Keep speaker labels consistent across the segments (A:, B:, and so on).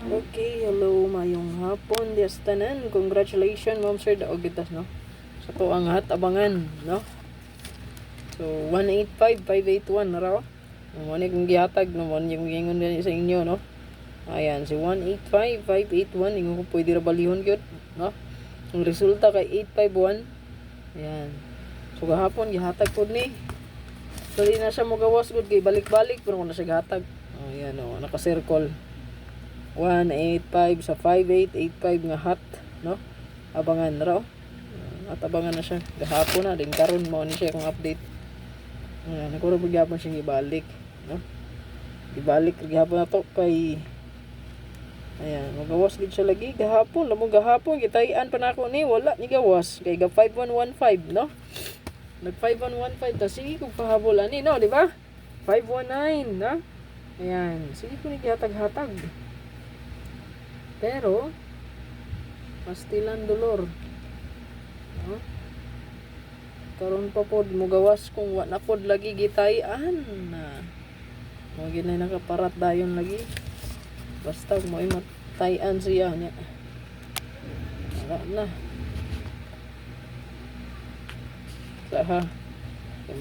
A: Okay, hello, mayong hapon, dias tanan. Congratulations, Ma'am Sir, daog gitas, no? Sa to ang abangan, no? So, 185-581 na raw. Naman kong gihatag, naman yung gingon din sa inyo, no? Ayan, si 185-581, ingon ko pwede ra balihon gyud, no? Ang resulta kay 851. Ayan. So, gahapon, gihatag po ni. So, di na siya magawas gud kay balik-balik, pero kung na siya gihatag. Ayan, o, naka-circle. 185 sa 5885 nga hat, no? Abangan raw. At abangan na siya. Gahapon na din karon mo ni siya kung update. Nagkuro gyapon siya ibalik, no? Ibalik gihapon na to kay ayan, magawas gid siya lagi gahapon. Lamong gahapon gitayan pa nako ni wala ni gawas kay ga 5115, no? Nag 5115 ta sige kung pahabol ani, no, di ba? 519, no? Ayan, sige ko ni gihatag-hatag. Pero pastilan dolor, no? Karon pa pod mugawas kung wa na pod lagi gitayan na mo ginay nakaparat dayon lagi basta mo matayan siya nya wala na saha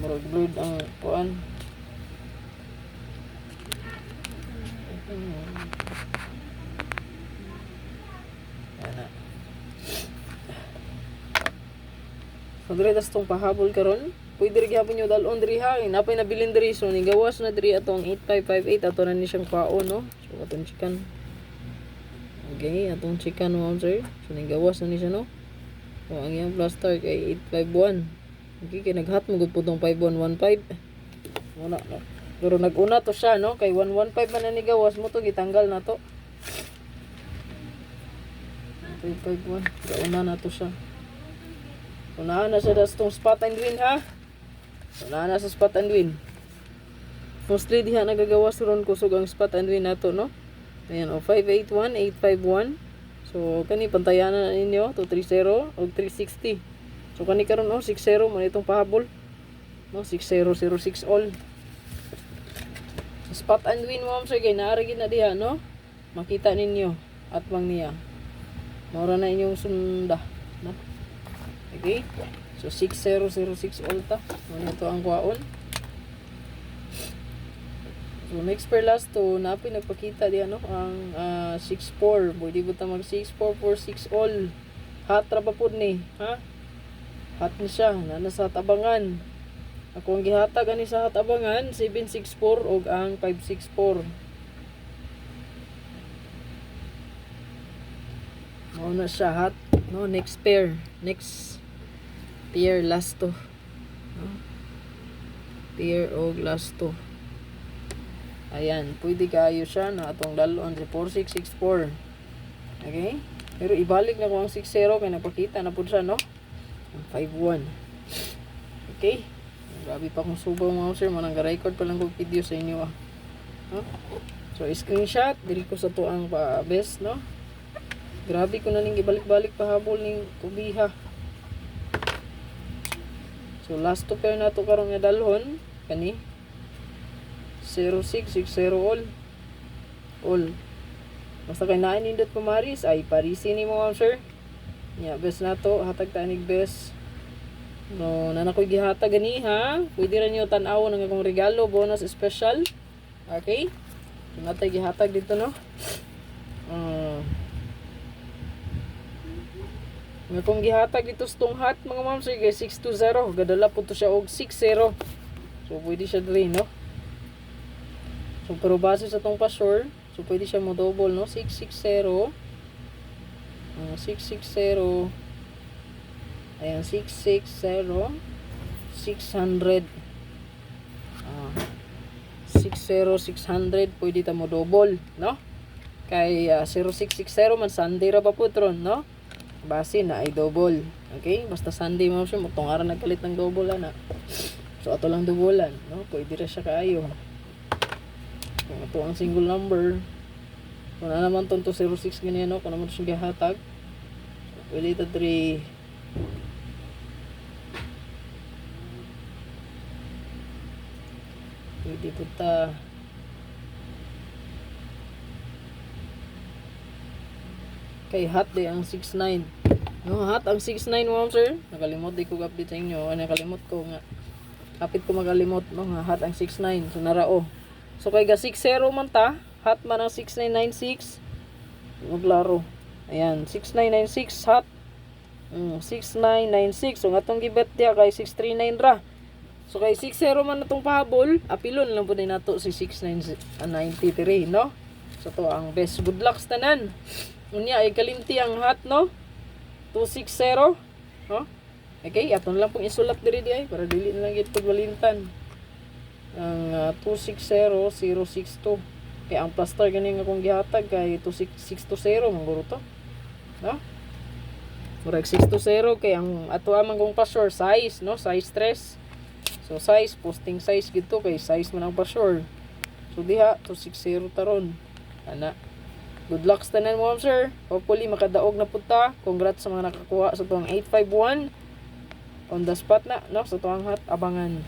A: murag blood ang kuan. So dire tas tong pahabol karon, pwede rin gyapon nyo dalon diri ha. Napay nabilin diri so ni gawas na diri atong 8558 ato na ni siyang kwaon, no. So atong chikan. Okay, atong chikan mo sir. So ni gawas na ni siya, no. So ang iyang plaster kay 851. Okay, kay naghat mo gud putong 5115. Wala no. Pero nag-una to siya, no, kay 115 man na ni gawas mo to gitanggal na to. 851. Gauna na to siya. So, na siya das tong spot and win, ha? So, na sa spot and win. Mostly, diha nagagawas ron kusog ang spot and win nato, no? Ayan, o, 581, 851. So, kani, pantayan na ninyo, 230 o 360. So, kani karon o, 60, mo itong pahabol. No, 6006 all. Spot and win mo, sir, kay naarigin na diha, no? Makita ninyo, at bang niya. Maura na inyong sunda, no? Okay, so 6006 ulta. Ano ito ang kwaon. So next per last to napi nagpakita di ano ang 64. Pwede ba ta mag 6446 all. Hat ra pa pud ni, ha? Hat ni siya na nasa tabangan. Ako ang gihatag ani sa hatabangan 764 og ang 564. Mao na siya hat, no, next pair. Next pair last to, no? Pair og last to. Ayan, pwede kayo siya na atong dalon si 4664. Okay? Pero ibalik na ko ang 60 kay napakita na pud siya, no? Ang 51. Okay? Grabe pa kung subaw mga sir, manang record pa lang kong video sa inyo, ah. No? So screenshot diri ko sa to ang best, no? Grabe ko na ning ibalik-balik pahabol ning kubiha. So last to pair na to karong nga dalhon kani 0660 all. Basta kay naay nindot pamaris ay parisi ni mo, sir. Nya best na to hatag ta nig best. No, na nakoy gihatag gani, ha. Pwede ra niyo tan-awon ang akong regalo, bonus special. Okay? So natay gihatag dito, no. Nga kung gihatag dito stong hat mga ma'am, sige 620 gadala po to siya og 60. So pwede siya diri, no. So pero base sa tong pasure, so pwede siya mo double, no, 660 660 ayan 660 600 600 pwede ta mo double, no, kay 0660 man Sunday ra pa putron, no. Base na ay double. Okay? Basta Sunday mo siya, mutong araw nagkalit ng double na. So ato lang doublean, no? Pwede ra siya kaayo. Kung ito ang single number, kung na naman itong 206 ganyan, no? Kung naman siya gihatag, so, pwede ito 3. Pwede po ta Kay hot day ang 69. No, hot ang 69 mo sir. Nakalimot di ko update sa inyo. Nakalimot ko nga. Kapit ko magalimot no nga hot ang 69. So narao. So kay ga 60 man ta, hot man ang 6996. Maglaro. Ayan, 6996 hot. 6996. So atong gibet dia kay 639 ra. So kay 60 man natong pahabol, apilon lang po din nato si 6993, no? So to ang best good luck tanan. Unya ay kalimti ang hot, no? 260, no? Okay, aton lang pong isulat diri di ay para dili na lang gid pagwalintan. Ang 260062. Kay ang plaster gani nga kung gihatag kay 26620 mangguro to. No? Murag 620 kay ang ato amang kong pa-sure size, no? Size 3. So size, posting size gito kay size man ang pa-sure. So diha 260 taron. Ana. Good luck sa tanan mo, sir. Hopefully makadaog na punta. Congrats sa mga nakakuha sa tuwang 851 on the spot na, no? Sa tuwang hat abangan.